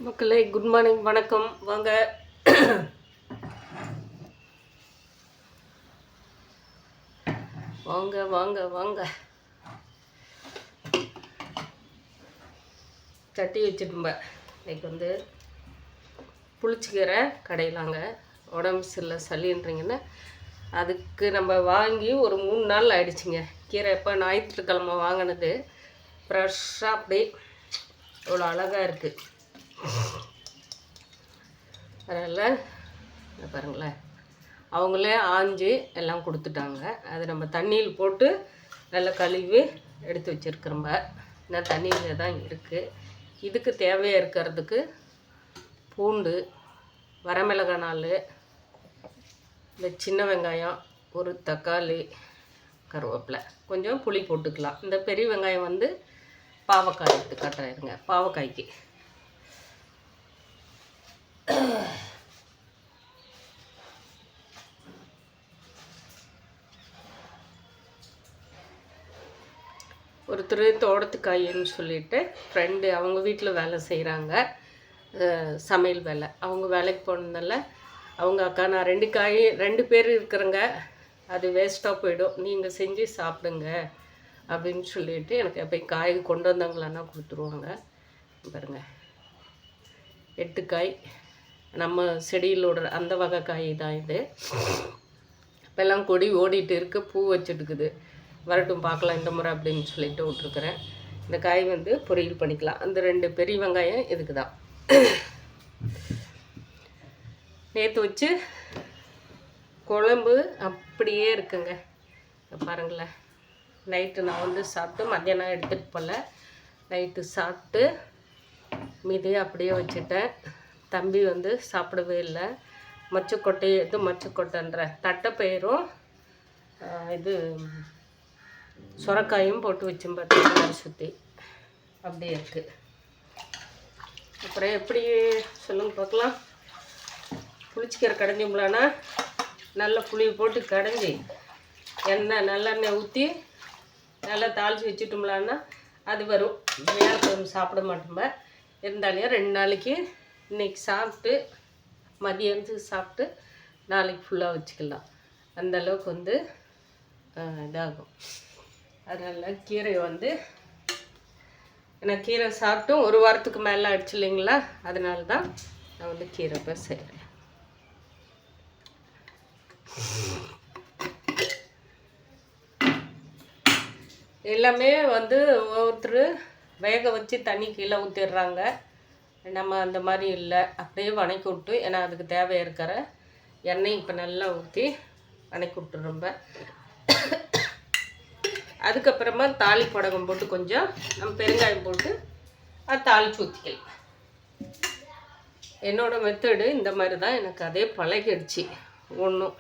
மக்களே good morning, வணக்கம். வாங்க வாங்க வாங்க வாங்க. சட்டி வச்சுட்டும்ப. இன்னைக்கு வந்து புளிச்சிக்கீரை கடையிலாங்க. உடம்பு சரியில்லை சளின்றீங்கன்னா அதுக்கு நம்ம வாங்கி ஒரு 3 நாள் ஆயிடுச்சுங்க. கீரை எப்போ ஞாயிற்றுக்கிழமை வாங்கினது, ஃப்ரெஷ்ஷாக அப்படியே இவ்வளோ அழகாக இருக்குது. அதனால் பாருங்களேன், அவங்களே ஆஞ்சு எல்லாம் கொடுத்துட்டாங்க. அதை நம்ம தண்ணியில் போட்டு நல்லா கழுவி எடுத்து வச்சுருக்கிறோம்ப. இன்னும் தண்ணியில் தான் இருக்குது. இதுக்கு தேவையாக இருக்கிறதுக்கு பூண்டு, வரமிளகாய் 4, இந்த சின்ன வெங்காயம், ஒரு தக்காளி, கருவேப்பிலை, கொஞ்சம் புளி போட்டுக்கலாம். இந்த பெரிய வெங்காயம் வந்து பாவக்காய் எடுத்து காட்டுறாருங்க. பாவக்காய்க்கு ஒருத்தர் தோட்டத்துக்காயின்னு சொல்லிட்டு ஃப்ரெண்டு, அவங்க வீட்டில் வேலை செய்கிறாங்க, சமையல் வேலை. அவங்க வேலைக்கு போனதால அவங்க அக்கா, நான் 2 பேர் இருக்கிறேங்க, அது வேஸ்ட்டாக போயிடும், நீங்கள் செஞ்சு சாப்பிடுங்க அப்படின்னு சொல்லிட்டு எனக்கு எப்போ காய் கொண்டு வந்தாங்களான்னா கொடுத்துருவாங்க. பாருங்க, 8 காய் நம்ம செடியில் விடுற அந்த வகை காய் தான் இது. இப்போல்லாம் கொடி ஓடிட்டு இருக்கு, பூ வச்சுட்டுக்குது. வரட்டும் பார்க்கலாம் இந்த முறை அப்படின்னு சொல்லிட்டு விட்ருக்குறேன். இந்த காய் வந்து பொரியல் பண்ணிக்கலாம். அந்த 2 பெரிய வெங்காயம் இதுக்கு தான். நேற்று வச்சு குழம்பு அப்படியே இருக்குங்க. பாருங்களேன், நைட்டு நான் வந்து சாப்பிட்டு மத்தியானம் எடுத்துகிட்டு போகல, நைட்டு சாப்பிட்டு மீதியே அப்படியே வச்சுட்டேன். தம்பி வந்து சாப்பிடவே இல்லை. மொச்சக்கொட்டை, இது மொச்சக்கொட்டைன்ற தட்டைப்பயிரும் இது சுரக்காயும் போட்டு வச்சோம். பார்த்தீங்கன்னா சுற்றி அப்படியே இருக்குது. அப்புறம் எப்படி சொல்லுங்க பார்க்கலாம். புளிச்சிக்கீரை கடைஞ்சோம்லான்னா நல்லா புளியை போட்டு கடைஞ்சி நல்லெண்ணெய் ஊற்றி நல்லா தாளித்து வச்சுட்டோம்லான்னா அது வரும். வியாழக்கிழமை சாப்பிட மாட்டோம்ப. இருந்தாலையும் 2 நாளைக்கு இன்றைக்கி சாப்பிட்டு மதியானத்துக்கு சாப்பிட்டு நாளைக்கு ஃபுல்லாக வச்சுக்கலாம். அந்தளவுக்கு வந்து இதாகும். அதனால் கீரை வந்து ஏன்னா கீரை சாப்பிட்டும் 1 வாரத்துக்கு மேலே ஆயிடுச்சு இல்லைங்களா, அதனால தான் நான் வந்து கீரை இப்போ செய்கிறேன். எல்லாமே வந்து ஒவ்வொருத்தர் வேக வச்சு தண்ணி கீழே ஊற்றிடுறாங்க. நம்ம அந்த மாதிரி இல்லை, அப்படியே வணக்கி விட்டு, ஏன்னா அதுக்கு தேவை இருக்கிற எண்ணெய் இப்போ நல்லா ஊற்றி வணக்கி விட்டுறோம்ப. அதுக்கப்புறமா தாளிப்படகம் போட்டு கொஞ்சம் நம்ம பெருங்காயம் போட்டு அது தாளிச்சு ஊற்றிக்கலாம். என்னோடய மெத்தடு இந்த மாதிரி தான். எனக்கு அதே பழகிடுச்சு. ஒன்றும்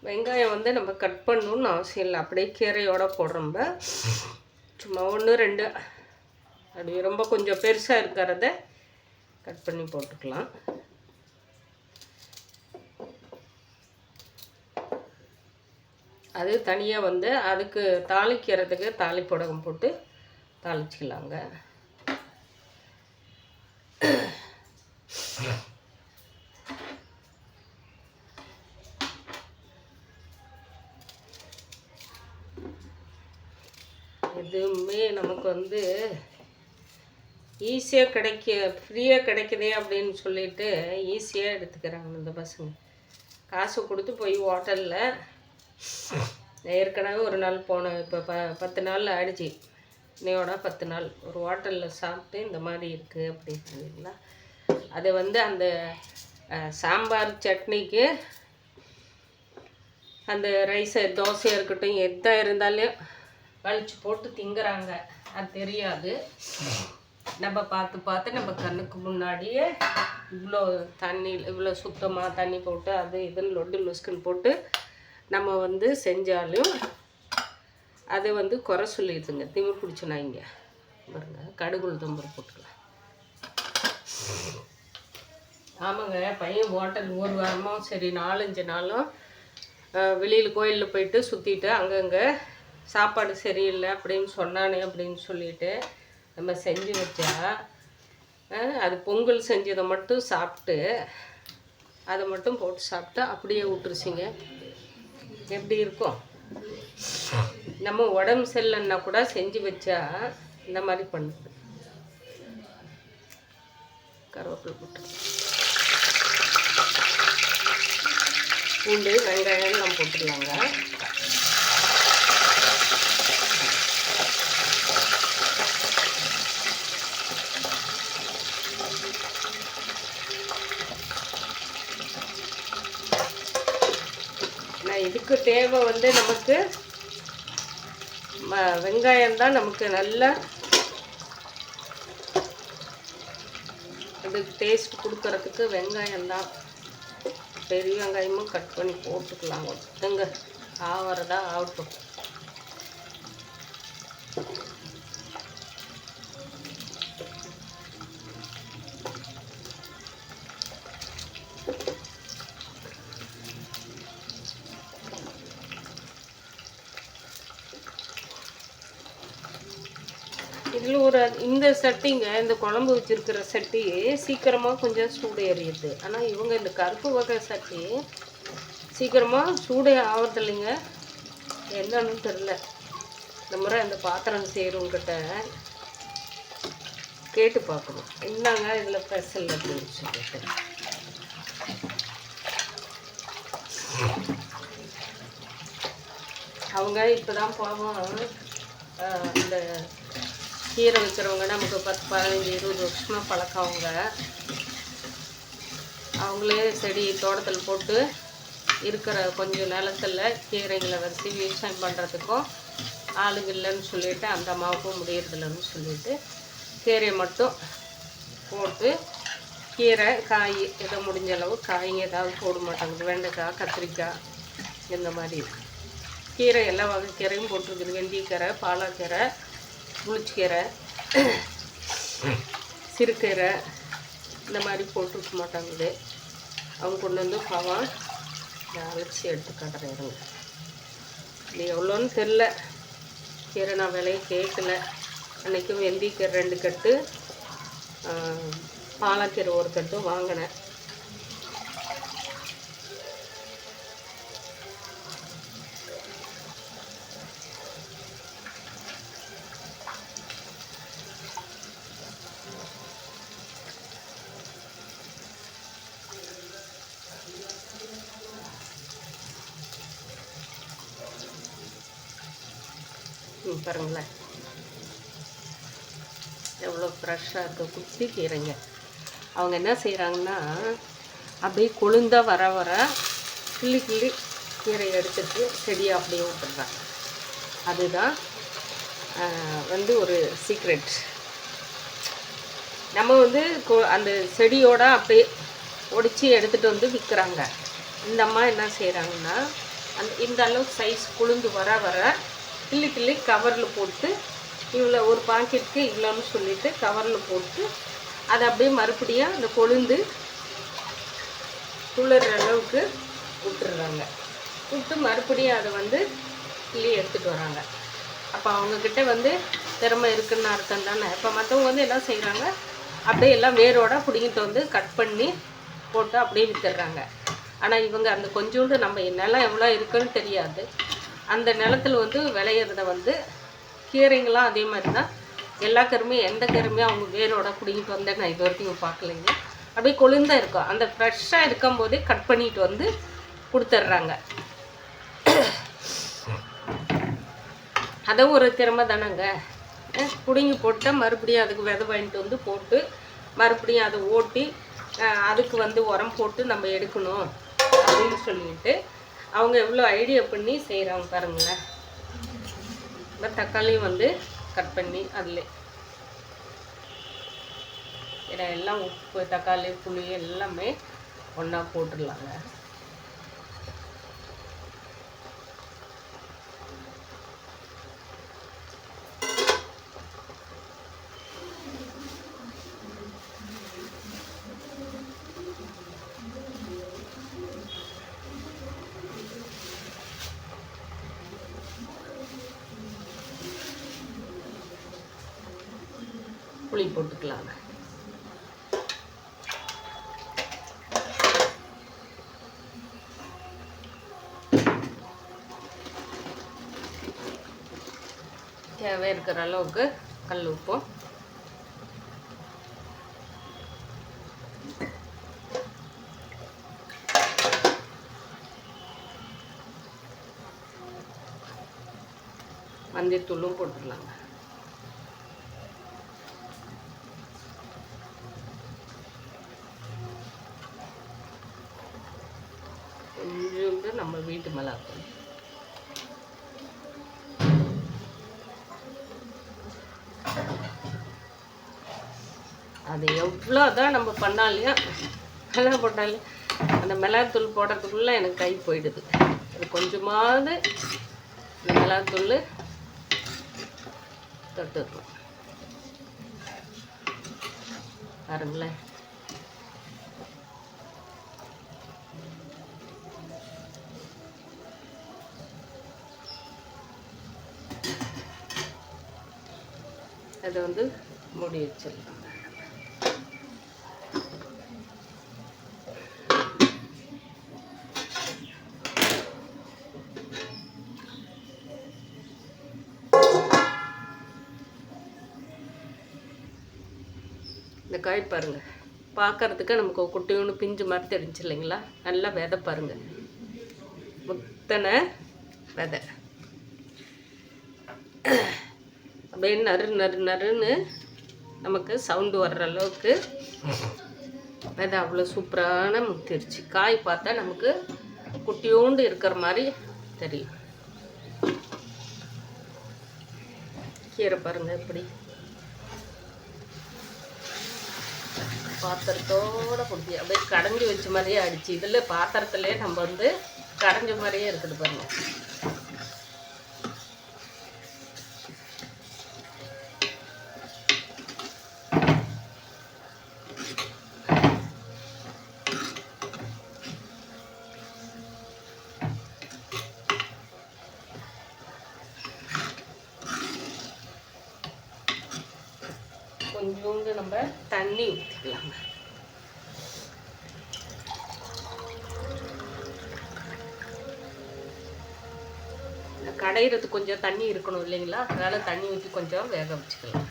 வெங்காயம் வந்து நம்ம கட் பண்ணணுன்னு அவசியம் இல்லை, அப்படியே கீரையோடு போடுறோம்ப. சும்மா 1, 2 அப்படி ரொம்ப கொஞ்சம் பெருசாக இருக்கிறத கட் பண்ணி போட்டுக்கலாம். அது தனியாக வந்து அதுக்கு தாளிக்கிறதுக்கு தாளிப்படகம் போட்டு தாளிச்சிக்கலாங்க. எதுவுமே நமக்கு வந்து ஈஸியாக ஃப்ரீயாக கிடைக்குதே அப்படின்னு சொல்லிட்டு ஈஸியாக எடுத்துக்கிறாங்க இந்த பசங்க. காசு கொடுத்து போய் ஹோட்டலில் ஏற்கனவே ஒரு நாள் போனேன். இப்போ 10 நாள் ஆயிடுச்சு, இன்னையோட 10 நாள் ஒரு ஹோட்டலில் சாப்பிட்டு இந்த மாதிரி இருக்குது அப்படின்னு சொல்லிங்களா. அது வந்து அந்த சாம்பார் சட்னிக்கு அந்த ரைஸை, தோசையாக இருக்கட்டும், எதாக இருந்தாலும் வலிச்சு போட்டு திங்குறாங்க. அது தெரியாது. நம்ம பார்த்து நம்ம கண்ணுக்கு முன்னாடியே இவ்வளோ தண்ணியில் இவ்வளோ சுத்தமாக தண்ணி போட்டு அது இதுன்னு லொட்டு லொஸ்குன்னு போட்டு நம்ம வந்து செஞ்சாலும் அது வந்து குறை சொல்லிடுதுங்க. திமிர் பிடிச்ச நாய்ங்க. பாருங்க, கடுகு உளுத்தம்பருப்பு போட்டுக்கலாம். ஆமாங்க, பையன் ஹோட்டல் 1 வாரமும் சரி 4-5 நாளும் வெளியில் கோயிலில் போயிட்டு சுற்றிட்டு அங்கங்கே சாப்பாடு சரியில்லை அப்படின்னு சொன்னானே அப்படின்னு சொல்லிட்டு நம்ம செஞ்சு வச்சா அது பொங்கல் செஞ்சதை மட்டும் சாப்பிட்டு அதை மட்டும் போட்டு சாப்பிட்டா அப்படியே விட்டுருச்சிங்க. எப்படி இருக்கும்? நம்ம உடம்பு சரியில்லைன்னா கூட செஞ்சு வச்சா இந்த மாதிரி பண்ணுது. கருவேப்பிலை போட்டு பூண்டு வெங்காயம் நம்ம போட்டுடலாங்க. இதுக்கு தேவை வந்து நமக்கு வெங்காயம் தான் நமக்கு நல்ல இதுக்கு டேஸ்ட் கொடுக்கறதுக்கு வெங்காயம் தான். பெரிய வெங்காயமும் கட் பண்ணி போட்டுக்கலாம். ஒட்டுங்க ஆவறதா ஆகட்டும். இதில் ஒரு இந்த சட்டிங்க, இந்த குழம்பு வச்சுருக்கிற சட்டி சீக்கிரமாக கொஞ்சம் சூடு எறியுது. ஆனால் இவங்க இந்த கருப்பு வகை சட்டி சீக்கிரமாக சூடே ஆகிறதில்லைங்க. என்னன்னு தெரில. இந்த முறை அந்த பாத்திரம் செய்கிறவங்கிட்ட கேட்டு பார்க்கணும், என்னங்க இதில் ஸ்பெஷல் அப்படின்னு சொல்லிட்டு. அவங்க இப்போ தான் பாவம் இந்த கீரை வைக்கிறவங்க நமக்கு 10, 15, 20 வருஷமாக பழக்கம். அவங்களே செடி தோட்டத்தில் போட்டு இருக்கிற கொஞ்சம் நிலத்தில் கீரைங்களை வச்சு விவசாயம் பண்ணுறதுக்கும் ஆளுங்க இல்லைன்னு சொல்லிவிட்டு அந்த அம்மாவுக்கும் முடியறதில்லைன்னு சொல்லிவிட்டு கீரையை மட்டும் போட்டு கீரை காய் ஏதோ முடிஞ்ச அளவு காய்ங்க ஏதாவது போட மாட்டாங்க. வெண்டைக்காய், கத்திரிக்காய் இந்த மாதிரி கீரை எல்லா வகை கீரையும் போட்டிருக்குது. வெந்தயக்கீரை, பாலாக்கீரை, புளிச்சக்கீரை, சிறுகீரை இந்த மாதிரி போட்டுருக்க மாட்டாங்க. அவங்க கொண்டு வந்து பாவம் அரைச்சி எடுத்து கட்டுறாங்க. இது எவ்வளோன்னு தெரில. கீரை நான் விலையை கேட்கல. அன்றைக்கும் வெந்தயக்கீரை 2 கட்டு, பாலாக்கீரை 1 கட்டு வாங்கினேன். பாருங்களேன் எவ்வளோ ஃப்ரெஷ்ஷாக இருக்க குச்சி கீரைங்க. அவங்க என்ன செய்கிறாங்கன்னா அப்படியே கொழுந்தாக வர வர கிள்ளி கீரையை எடுத்துட்டு செடியை அப்படியே விட்டுறாங்க. அதுதான் வந்து ஒரு சீக்ரெட். நம்ம வந்து அந்த செடியோட அப்படியே ஒடிச்சு எடுத்துகிட்டு வந்து விற்கிறாங்க. இந்த அம்மா என்ன செய்கிறாங்கன்னா இந்த அளவுக்கு சைஸ் கொழுந்து வர வர கிள்ளி கவரில் போட்டு இவ்வளோ ஒரு பாக்கெட்டுக்கு இவ்வளோன்னு சொல்லிவிட்டு கவரில் போட்டு அதை அப்படியே மறுபடியும் அந்த கொழுந்து துளிர்ற அளவுக்கு விட்டுடுறாங்க. விட்டு மறுபடியும் அதை வந்து கிள்ளி எடுத்துகிட்டு வராங்க. அப்போ அவங்கக்கிட்ட வந்து திறமை இருக்குன்னு அர்த்தம் தானே. இப்போ மற்றவங்க வந்து என்ன செய்கிறாங்க, அப்படியே எல்லாம் வேரோட பிடிங்கிட்டு வந்து கட் பண்ணி போட்டு அப்படியே விற்றுடுறாங்க. ஆனால் இவங்க அந்த கொஞ்சோண்டு நம்ம நிலம் எவ்வளோ இருக்குன்னு தெரியாது. அந்த நிலத்தில் வந்து விளையிறத வந்து கீரைங்களாம் அதே மாதிரி தான். எல்லா கருமே எந்த கருமே அவங்க வேரோட பிடிங்கிட்டு வந்தேன் நான் இது வரைக்கும் பார்க்கலைங்க. அப்படியே கொழுந்தாக இருக்கும். அந்த ஃப்ரெஷ்ஷாக இருக்கும்போதே கட் பண்ணிட்டு வந்து கொடுத்துட்றாங்க. அதுவும் ஒரு திறமை தானேங்க. பிடுங்கி போட்டால் மறுபடியும் அதுக்கு விதை வாங்கிட்டு வந்து போட்டு மறுபடியும் அதை ஓட்டி அதுக்கு வந்து உரம் போட்டு நம்ம எடுக்கணும் அப்படின்னு சொல்லிட்டு அவங்க எவ்வளோ ஐடியா பண்ணி செய்கிறாங்க பாருங்களேன். இப்போ தக்காளியும் வந்து கட் பண்ணி அதில் எல்லாம் உப்பு, தக்காளி, புளி எல்லாமே ஒன்றா போட்டுடலாங்க. புளி போட்டுக்கலாங்க. தேவை இருக்கிற அளவுக்கு கல் உப்பும் மஞ்சத்தூளும் போட்டுடலாங்க. கொஞ்சோண்டு நம்ம வீட்டு மிளகாய், அது எவ்வளோதான் நம்ம பண்ணாலையும் நல்லா போட்டாலையும் அந்த மிளகாத்தூள் போடுறதுக்குள்ளே எனக்கு கை போயிடுது. அது கொஞ்சமாவது இந்த மிளகாத்தூள் தொட்டுடணும். பாருங்களேன், அதை வந்து மூடி வச்சிடலாம். இந்த காய் பாருங்கள், பார்க்கறதுக்கு நமக்கு குட்டியோன்னு பிஞ்சு மாதிரி தெரிஞ்சு இல்லைங்களா? நல்லா விதை பாருங்கள், முத்தனை விதை அப்படியே நறு நறு நறுன்னு நமக்கு சவுண்டு வர்ற அளவுக்கு விதை அவ்வளோ சூப்பரான முத்திருச்சு. காய் பார்த்தா நமக்கு குட்டியோண்டு இருக்கிற மாதிரி தெரியும். கீரை பாருங்கள் எப்படி பாத்திரத்தோடு கொடுத்தி அப்படியே கடைஞ்சி வச்ச மாதிரியே அடிச்சு. இதில் பாத்திரத்துலேயே நம்ம வந்து கடைஞ்ச மாதிரியே இருக்குது பாருங்க. கொஞ்சோண்டு நம்ம தண்ணி ஊற்றிக்கலாங்க. கடையிறதுக்கு கொஞ்சம் தண்ணி இருக்கணும் இல்லைங்களா? அதனால் தண்ணி ஊற்றி கொஞ்சம் வேக வச்சுக்கலாம்.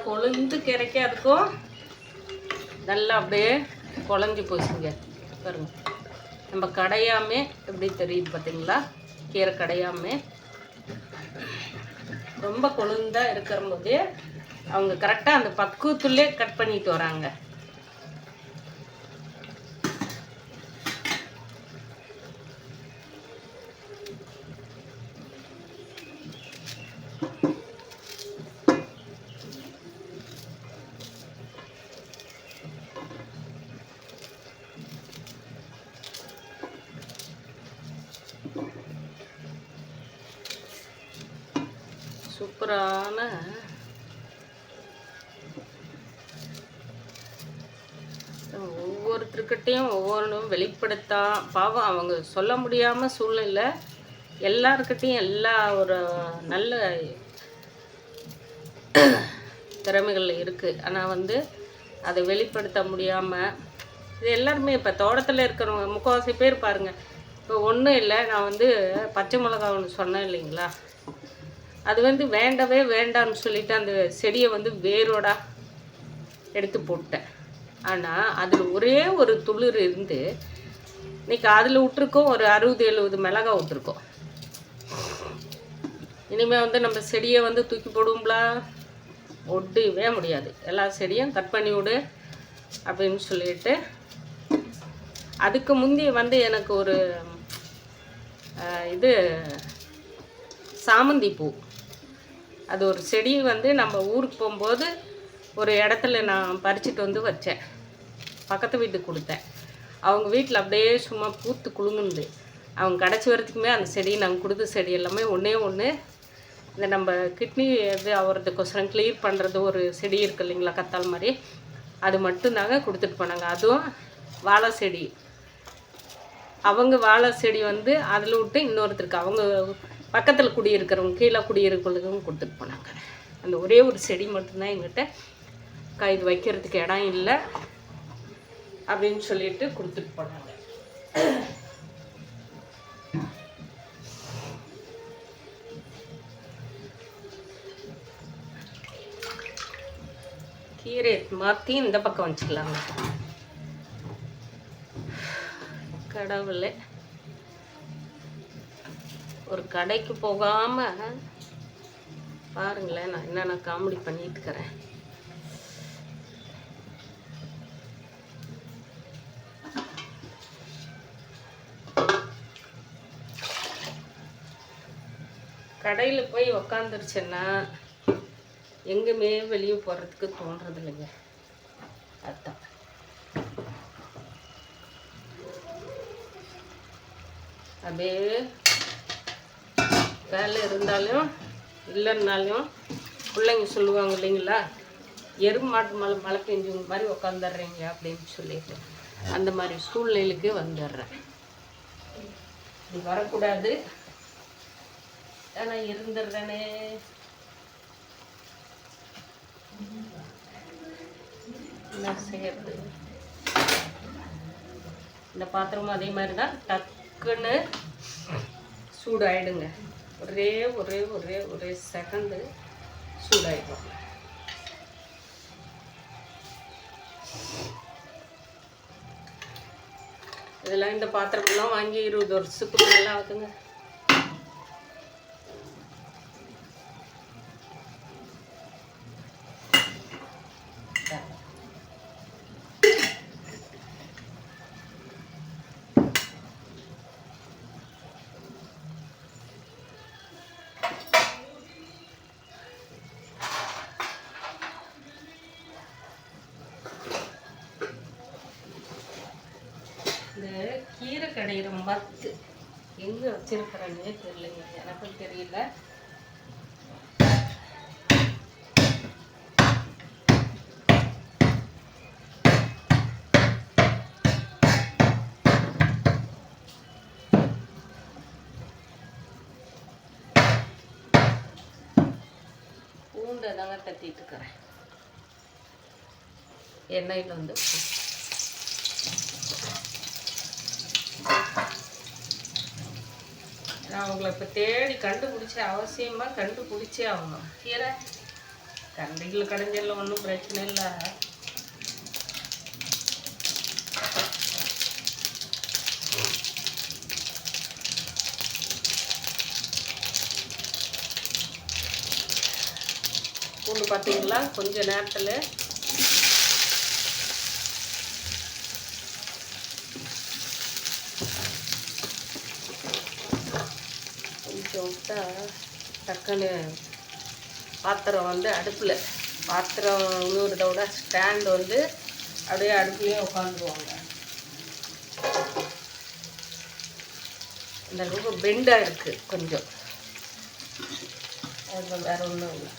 கொழுந்து கீரைக்கா இருக்கும், நல்லா அப்படியே குழஞ்சி போச்சுங்க பாருங்க. நம்ம கடையாமே எப்படி தெரியுது பார்த்தீங்களா? கீரை கடையாமே ரொம்ப கொழுந்தாக இருக்கிற போதே அவங்க கரெக்டாக அந்த பக்குவத்துலேயே கட் பண்ணிட்டு வராங்க. சூப்பரான ஒவ்வொருத்தருக்கிட்டையும் ஒவ்வொன்றும் வெளிப்படுத்தா பாவம் அவங்க சொல்ல முடியாமல் சூழ்நிலை எல்லாருக்கிட்டையும் எல்லா ஒரு நல்ல திறமைகள் இருக்குது. ஆனால் வந்து அதை வெளிப்படுத்த முடியாமல் இது எல்லாருமே இப்போ தோட்டத்தில் இருக்கிறவங்க முக்கால்வாசி பேர் பாருங்கள். இப்போ ஒன்றும் இல்லை, நான் வந்து பச்சை மிளகா ஒன்று சொன்னேன் இல்லைங்களா? அது வந்து வேண்டவே வேண்டான்னு சொல்லிவிட்டு அந்த செடியை வந்து வேரோட எடுத்து போட்டேன். ஆனால் அதில் ஒரே ஒரு துளிர் இருந்து இன்றைக்கி அதில் விட்டுருக்கோம் ஒரு 60-70 மிளகா விட்டுருக்கோம். இனிமேல் வந்து நம்ம செடியை வந்து தூக்கி போடுவோம்களா? ஒட்டவே முடியாது. எல்லா செடியும் கட் பண்ணி விடு அப்படின்னு சொல்லிட்டு அதுக்கு முந்தைய வந்து எனக்கு ஒரு இது சாமந்தி பூ. அது ஒரு செடி வந்து நம்ம ஊருக்கு போகும்போது ஒரு இடத்துல நான் பறிச்சுட்டு வந்து வச்சேன். பக்கத்து வீட்டுக்கு கொடுத்தேன். அவங்க வீட்டில் அப்படியே சும்மா பூத்து குலுங்குந்து. அவங்க கடைச்சி வரத்துக்குமே அந்த செடி நாங்கள் கொடுத்த செடி எல்லாமே ஒன்றே ஒன்று. இந்த நம்ம கிட்னி இது ஆகிறதுக்கோசரம் க்ளீர் பண்ணுறது ஒரு செடி இருக்குது இல்லைங்களா, கத்தால் மாதிரி, அது மட்டும்தாங்க கொடுத்துட்டு போனாங்க. அதுவும் வாழை செடி. அவங்க வாழை செடி வந்து அதில் விட்டு இன்னொருத்தருக்கு அவங்க பக்கத்தில் குடியிருக்கிறவங்க கீழே குடியிருக்கிறவங்களுக்கும் கொடுத்துட்டு போனாங்க. அந்த ஒரே ஒரு செடி மட்டும்தான் எங்கிட்ட இது வைக்கிறதுக்கு இடம் இல்லை அப்படின்னு சொல்லிட்டு கொடுத்துட்டு போனாங்க. கீரை மாற்றி இந்த பக்கம் வச்சுக்கலாங்க. கடவுளே, ஒரு கடைக்கு போகாமல் பாருங்களேன் நான் என்னென்ன காமெடி பண்ணிட்டு இருக்கிறேன். கடையில் போய் உக்காந்துருச்சுன்னா எங்குமே வெளியே போகிறதுக்கு தோன்றது இல்லைங்க. அதுதான் அப்படியே வேலை இருந்தாலும் இல்லைன்னாலும் பிள்ளைங்க சொல்லுவாங்க இல்லைங்களா, எருமாட்டு மழை பெஞ்சவங்க மாதிரி உக்காந்துடுறீங்க அப்படின்னு சொல்லிட்டு அந்த மாதிரி சூழ்நிலைக்கு வந்துடுறேன். இப்படி வரக்கூடாது, ஆனால் இருந்துடுறேனே. என்ன செய்யறது? இந்த பாத்திரமும் அதே மாதிரி தான் டக்குன்னு சூடாயிடுங்க. ஒரே ஒரே ஒரே ஒரே செகண்டு சூடாயிடும். இதெல்லாம் இந்த பாத்திரமெல்லாம் வாங்கி 20 வருஷத்துக்கு மேலே ஆகுதுங்க. இந்த கீரை கடையிற மத்து எங்கே வச்சிருக்கிறேன்னே தெரியலைங்க, எனக்கும் தெரியல. பூண்டை தாங்க தட்டிட்டு இருக்கிறேன். எண்ணெயில் வந்து நான் அவங்கள இப்போ தேடி கண்டுபிடிச்ச அவசியமாக கண்டுபிடிச்சே ஆகணும். கீரை கண்டைகள் கடைஞ்செல்லாம் ஒன்றும் பிரச்சனை இல்லை. பூண்டு பார்த்தீங்களா கொஞ்ச நேரத்தில் விட்டா டக்குன்னு பாத்திரம் வந்து அடுப்பில் பாத்திரம் உழுவுறத விட ஸ்டாண்டு வந்து அப்படியே அடுப்புலேயே உட்காந்துருவாங்க. இந்த அளவுக்கு பெண்டாக இருக்குது கொஞ்சம், அது வேறு ஒன்றும் இல்லை.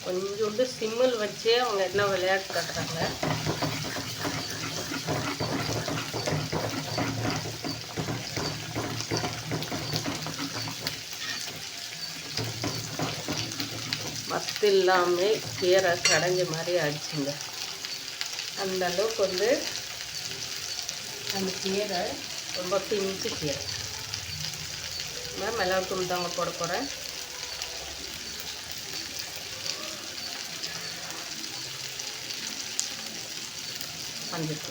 கொஞ்சோண்டு சிம்மில் வச்சே அவங்க என்ன விளையாட்டு காட்டுறாங்க. மத்து இல்லாமல் கீரை கடைஞ்ச மாதிரி ஆயிடுச்சுங்க. அந்த அளவுக்கு வந்து அந்த கீரை ரொம்ப பிஞ்சு கீரை. நான் மிளகாத்தூள் தாங்க போட போகிறேன். மஞ்சள்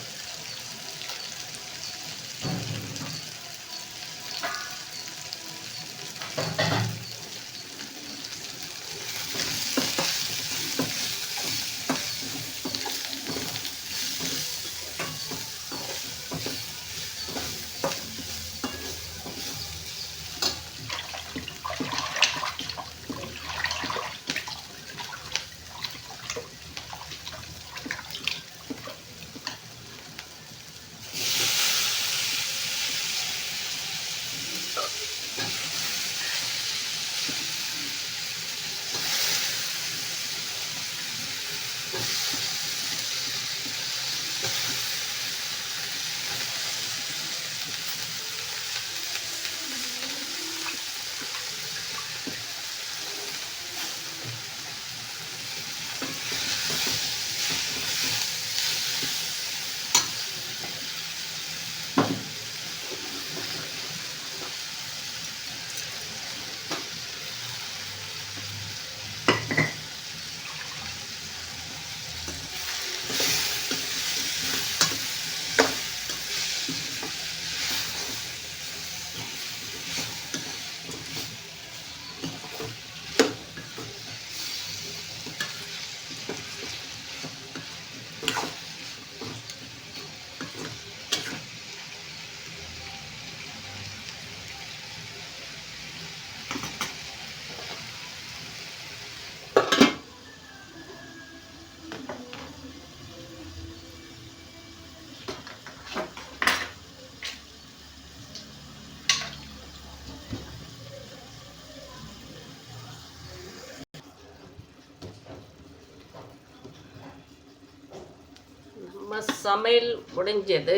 நம்ம சமையல் முடிஞ்சது.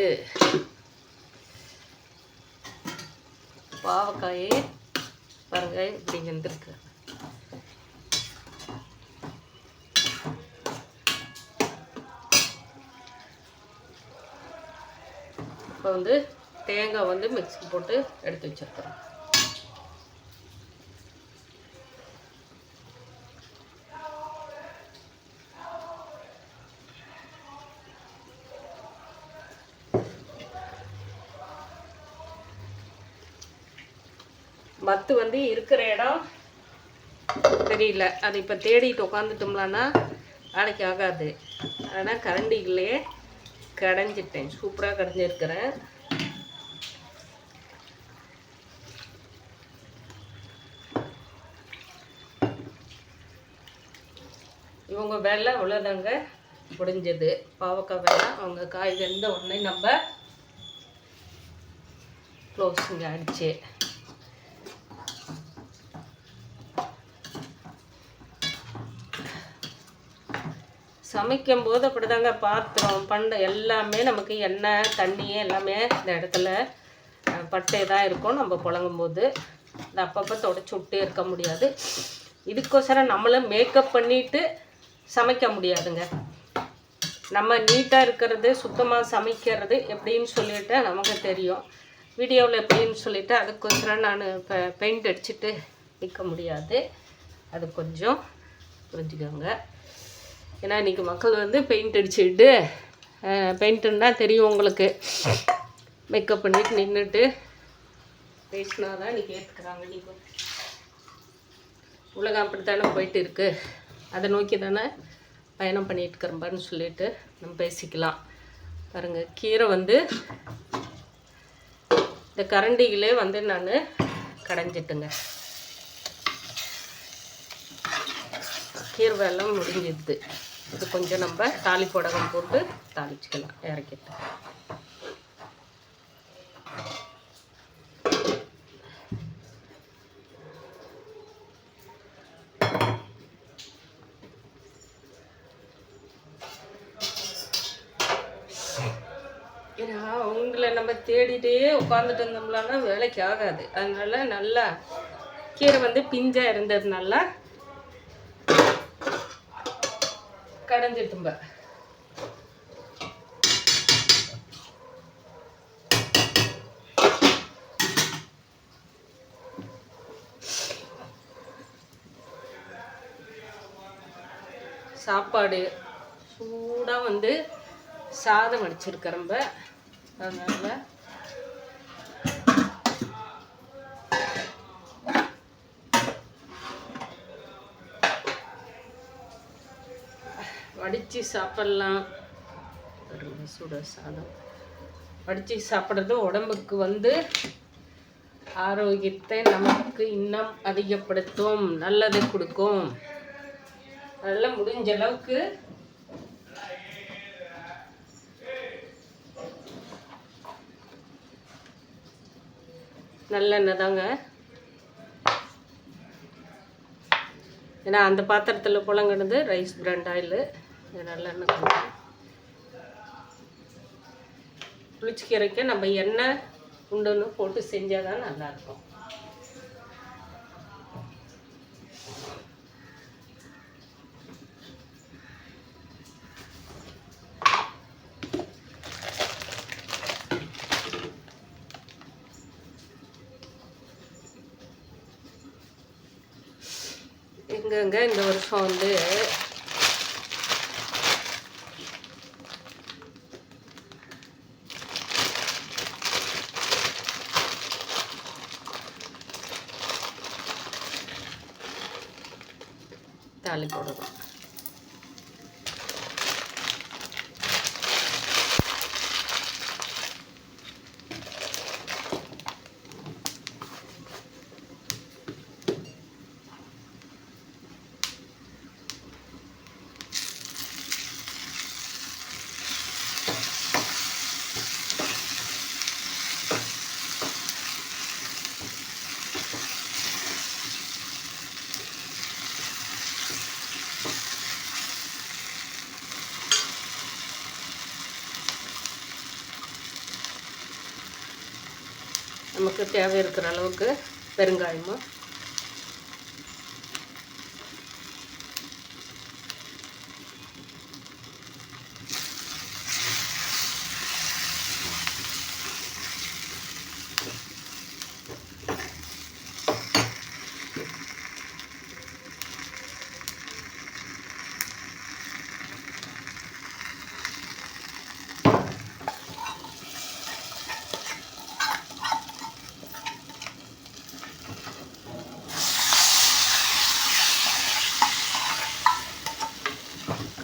பாவக்காயே பாருங்க இப்படி வெந்திருக்கு. இப்போ வந்து தேங்காய் வந்து மிக்ஸி போட்டு எடுத்து வச்சிருக்கிறோம். மத்து வந்து இருக்கிற இடம் தெரியல, அது இப்போ தேடிட்டு உட்காந்துட்டோம்லான்னா நாளைக்கு ஆகாது. ஆனால் கரண்டிகளே கடைஞ்சிட்டேன், சூப்பராக கடைஞ்சிருக்கிறேன். இவங்க வேலை அவ்வளோதாங்க முடிஞ்சது. பாவக்காய் வேலை அவங்க காய் வெந்த உடனே நம்ம க்ளோஸிங்க அடிச்சு சமைக்கும் போது அப்படி தாங்க பாத்திரம் பண்டை எல்லாமே நமக்கு எண்ணெய் தண்ணி எல்லாமே இந்த இடத்துல பட்டே தான் இருக்கும். நம்ம புழங்கும் போது இந்த அப்பப்போ தொடச்சி விட்டே இருக்க முடியாது. இதுக்கோசரம் நம்மளும் மேக்கப் பண்ணிவிட்டு சமைக்க முடியாதுங்க. நம்ம நீட்டாக இருக்கிறது சுத்தமாக சமைக்கிறது எப்படின்னு சொல்லிட்டு நமக்கு தெரியும். வீடியோவில் எப்படின்னு சொல்லிவிட்டு அதுக்கோசரம் நான் இப்போ பெயிண்ட் அடிச்சுட்டு நிற்க முடியாது. அது கொஞ்சம் புரிஞ்சுக்கோங்க. ஏன்னா இன்றைக்கி மக்கள் வந்து பெயிண்ட் அடிச்சுட்டு பெயிண்ட்டுன்னா தெரியும் உங்களுக்கு, மேக்கப் பண்ணிட்டு நின்றுட்டு பேசினா தான் இன்றைக்கி ஏற்றுக்கிறாங்க. நீங்கள் உலகம் அப்படித்தானே போயிட்டு இருக்குது, அதை நோக்கி தானே பயணம் பண்ணிட்டு இருக்கிறம்பான்னு சொல்லிட்டு நம்ம பேசிக்கலாம். பாருங்கள் கீரை வந்து இந்த கரண்டிகளே வந்து நான் கடைஞ்சிட்டுங்க. கீரை வெள்ளம் முடிஞ்சிடுது. இது கொஞ்சம் நம்ம தாளிப்பொடகம் போட்டு தாளிச்சுக்கலாம் இறக்கிட்டு. ஏன்னா அவங்கள நம்ம தேடிட்டே உட்காந்துட்டு இருந்தோம்லான்னா வேலைக்கு ஆகாது. அதனால நல்லா கீரை வந்து பிஞ்சாக இருந்ததுனால கடைஞ்சிட்டும்ப. சாப்பாடு சூடாக வந்து சாதம் அடிச்சிருக்கிறம்ப. அதனால வடித்து சாப்பிட்லாம். சுட சாதம் வடித்து சாப்பிட்றது உடம்புக்கு வந்து ஆரோக்கியத்தை நமக்கு இன்னும் அதிகப்படுத்தும், நல்லது கொடுக்கும். நல்லா முடிஞ்ச அளவுக்கு நல்லெண்ணெய் தாங்க. ஏன்னா அந்த பாத்திரத்தில் புழங்கினது ரைஸ் பிராண்ட் ஆயில். நல்லெண்ணெய் கொஞ்சம் புளிச்சிக்கீரைக்கு நம்ம எண்ணெய் உண்டுன்னு போட்டு செஞ்சால் தான் நல்லாயிருக்கும். எங்கங்க இந்த வருஷம் வந்து தாளி போடணும். நமக்கு தேவை இருக்கிற அளவுக்கு பெருங்காயமும்,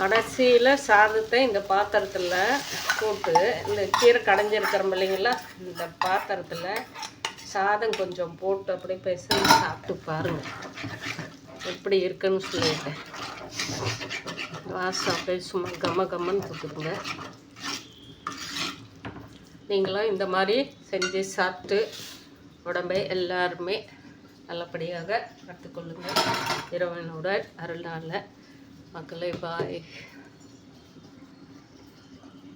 கடைசியில் சாதத்தை இந்த பாத்திரத்தில் போட்டு, இந்த கீரை கடைஞ்சிருக்கிறோம் இல்லைங்களா, இந்த பாத்திரத்தில் சாதம் கொஞ்சம் போட்டு அப்படியே பிசைஞ்சு சாப்பிட்டு பாருங்கள் எப்படி இருக்குன்னு சொல்லிட்டு. வாசம் அப்படியே சும்மா கம்மன்னு கொடுக்குதுங்க. நீங்களும் இந்த மாதிரி செஞ்சு சாப்பிட்டு உடம்பை எல்லாருமே நல்லபடியாக கற்றுக்கொள்ளுங்கள். இறைவனோட அருளால். மக்களே, பாய்.